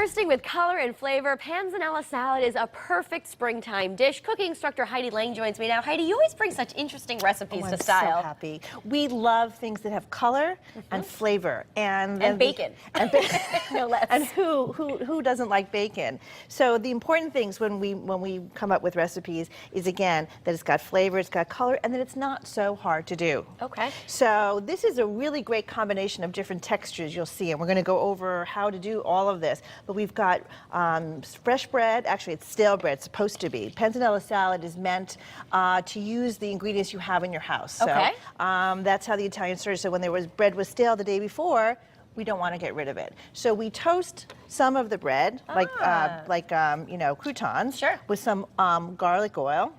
Bursting with color and flavor, Panzanella salad is a perfect springtime dish. Cooking instructor Heidi Lang joins me now. Heidi, you always bring such interesting recipes to style. I'm so happy. We love things that have color and flavor, and bacon. No less. And who doesn't like bacon? So the important things when we come up with recipes is, again, that it's got flavor, it's got color, and that it's not so hard to do. Okay. So this is a really great combination of different textures you'll see, and we're going to go over how to do all of this. But we've got fresh bread. Actually, it's stale bread. It's supposed to be. Panzanella salad is meant to use the ingredients you have in your house. So, okay. That's how the Italians started. So when bread was stale the day before, we don't want to get rid of it. So we toast some of the bread, like croutons, sure, with some garlic oil.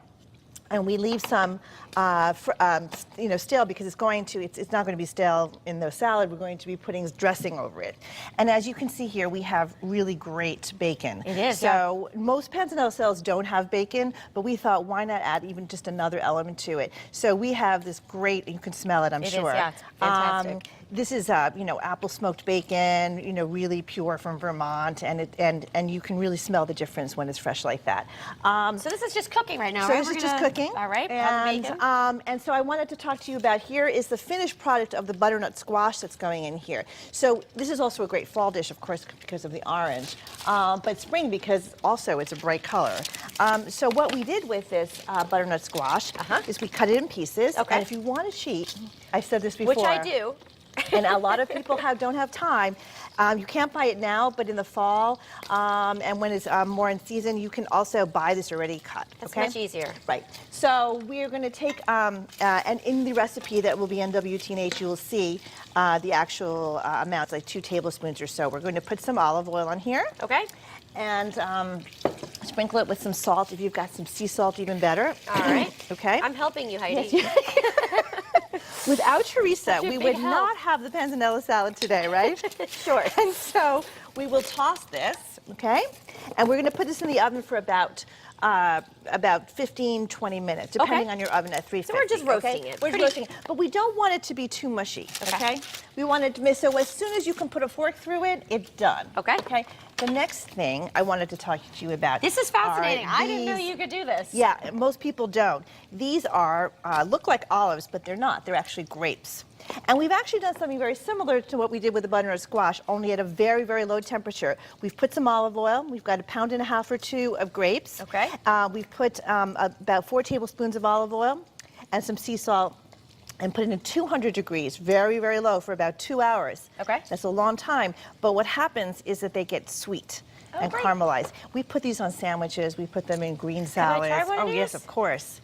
And we leave some, stale, because it's not going to be stale in the salad. We're going to be putting dressing over it. And as you can see here, we have really great bacon. It is, so most Panzanella salads don't have bacon, but we thought, why not add even just another element to it? So we have this great, you can smell it, I'm sure. It is, yeah, it's fantastic. This is, apple smoked bacon, really pure from Vermont, and you can really smell the difference when it's fresh like that. So this is just cooking right now, so right? This is just cooking. All right, and so I wanted to talk to you about, here is the finished product of the butternut squash that's going in here. So this is also a great fall dish, of course, because of the orange, but spring because also it's a bright color. So what we did with this butternut squash is we cut it in pieces. Okay. And if you want to cheat, I said this before. Which I do. And a lot of people don't have time. You can't buy it now, but in the fall and when it's more in season, you can also buy this already cut. That's much easier. Right. So we're going to take, and in the recipe that will be on WTNH, you will see the actual amounts, like 2 tablespoons or so. We're going to put some olive oil on here. Okay. And sprinkle it with some salt. If you've got some sea salt, even better. All right. Okay. I'm helping you, Heidi. Yes. Without Teresa, we would not have the Panzanella salad today, right? Sure. And so we will toss this, okay? And we're going to put this in the oven for about 15, 20 minutes, depending on your oven at 350. So we're just roasting it. We're just roasting it. But we don't want it to be too mushy, okay? We want it to be, so as soon as you can put a fork through it, it's done. Okay. Okay. The next thing I wanted to talk to you about. This is fascinating. I didn't know you could do this. Yeah, most people don't. These are, look like olives, but they're not. They're actually grapes. And we've actually done something very similar to what we did with the butternut squash, only at a very, very low temperature. We've put some olive oil. We've got 1.5 pounds or 2 of grapes. Okay. We've put about 4 tablespoons of olive oil and some sea salt, and put it in 200 degrees, very, very low, for about 2 hours. Okay. That's a long time. But what happens is that they get sweet and great. caramelized. We put these on sandwiches. We put them in green salads. Can I try one of these? Yes, of course.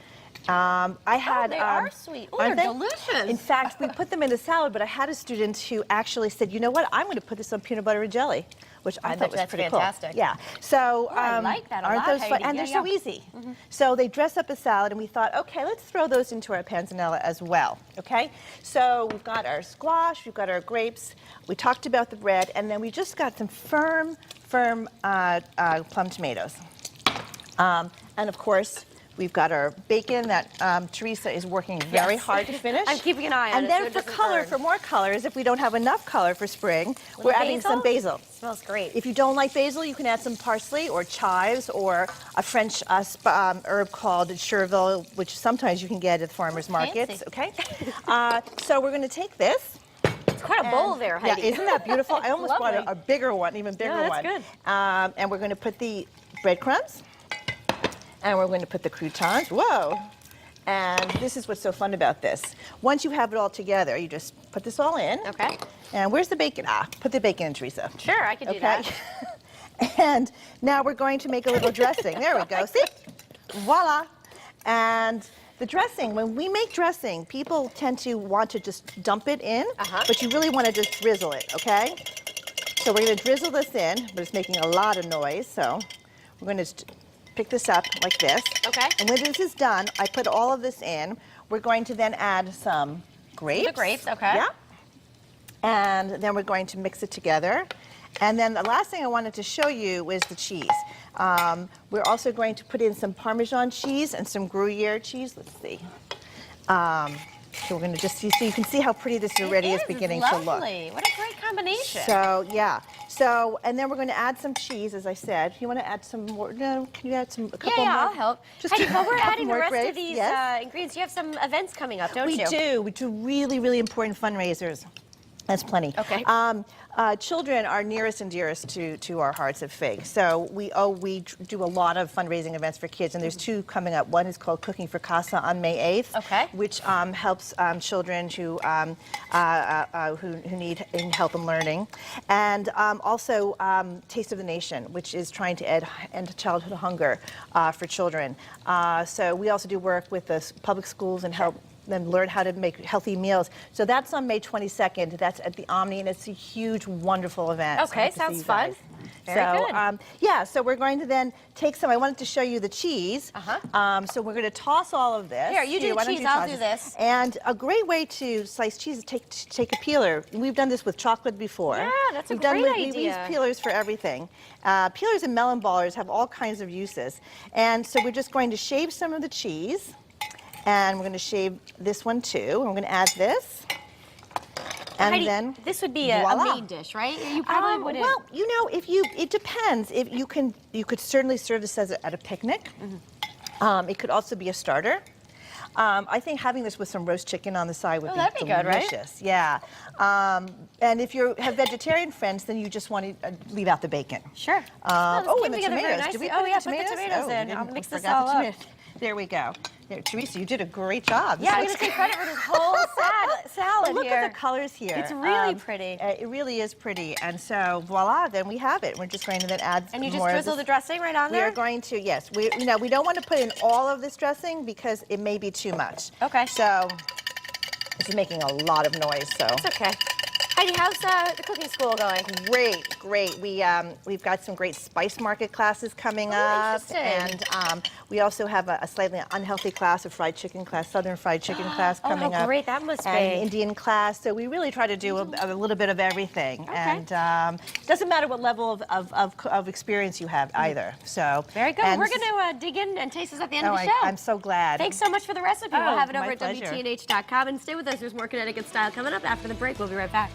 I had. They are sweet. Oh, they're delicious. In fact, we put them in a salad, but I had a student who actually said, you know what, I'm going to put this on peanut butter and jelly, which I thought was pretty fantastic. cool. Yeah. So I like that a aren't lot, those fun? Heidi. And they're so easy. So they dress up a salad, and we thought, okay, let's throw those into our Panzanella as well. Okay. So we've got our squash, we've got our grapes, we talked about the bread, and then we just got some firm plum tomatoes. And of course, we've got our bacon that Teresa is working very hard to finish. I'm keeping an eye on it. And then for color, for more colors, if we don't have enough color for spring, we're adding some basil. Smells great. If you don't like basil, you can add some parsley or chives or a French herb called chervil, which sometimes you can get at the farmers markets. Okay. So we're going to take this. It's quite a bowl there, Heidi. Yeah, isn't that beautiful? I almost bought a bigger one, even bigger one. That's good. And we're going to put the breadcrumbs. And we're going to put the croutons. Whoa. And this is what's so fun about this. Once you have it all together, you just put this all in. Okay. And where's the bacon? Put the bacon in, Teresa. Sure, I can do that. And now we're going to make a little dressing. There we go. See? Voila. And the dressing, when we make dressing, people tend to want to just dump it in, but you really want to just drizzle it, okay? So we're going to drizzle this in, but it's making a lot of noise, so we're going to pick this up like this. Okay. And when this is done, I put all of this in. We're going to then add some grapes. The grapes, okay. Yeah. And then we're going to mix it together. And then the last thing I wanted to show you is the cheese. We're also going to put in some Parmesan cheese and some Gruyere cheese. Let's see. So we're going to just see, so you can see how pretty this already is beginning to look. What a great combination. So, yeah. So, and then we're going to add some cheese, as I said. You want to add some more? No, can you add a couple more? I'll help. Heidi, while we're adding the rest of these Yes. ingredients, you have some events coming up, don't you? We do really, really important fundraisers. That's plenty. Okay. Children are nearest and dearest to our hearts at FIG. So we do a lot of fundraising events for kids, and there's two coming up. One is called Cooking for Casa on May 8th, okay, which helps children who need help in learning, and also Taste of the Nation, which is trying to end childhood hunger for children. So we also do work with the public schools and help them learn how to make healthy meals. So that's on May 22nd. That's at the Omni, and it's a huge, wonderful event. Okay, So sounds fun. Very good. Yeah, so we're going to then take some, I wanted to show you the cheese. So we're going to toss all of this. Here, you do the cheese, I'll do this. And a great way to slice cheese is take a peeler. We've done this with chocolate before. Yeah, that's a great idea. We use peelers for everything. Peelers and melon ballers have all kinds of uses. And so we're just going to shave some of the cheese. And we're going to shave this one too. And we're going to add this. And Heidi, then this would be a main dish, right? You probably wouldn't. Well, you know, it depends. If you could certainly serve this at a picnic. It could also be a starter. I think having this with some roast chicken on the side would be that'd be good, right? delicious. Yeah. And if you have vegetarian friends, then you just want to leave out the bacon. Sure. And the tomatoes. Did we put put the tomatoes? tomatoes in. I'll mix this forgot all the up. There we go. There, Teresa, you did a great job. Yeah, I'm going to take credit for this whole salad Look here. at the colors here. It's really pretty. It really is pretty. And so, voila, then we have it. We're just going to then add And you just more drizzle the dressing right on We there? are going to, yes. We don't want to put in all of this dressing because it may be too much. Okay. So, this is making a lot of noise, so. It's okay. Heidi, how's the cooking school going? Great. We've got some great spice market classes coming up, and we also have a slightly unhealthy class, a fried chicken class, Southern fried chicken class coming up. Oh, how great that must be! And an Indian class. So we really try to do a little bit of everything, and it doesn't matter what level of experience you have either. So very good. We're going to dig in and taste this at the end of the show. I'm so glad. Thanks so much for the recipe. We'll have it over my at pleasure. WTNH.com, and stay with us. There's more Connecticut Style coming up after the break. We'll be right back.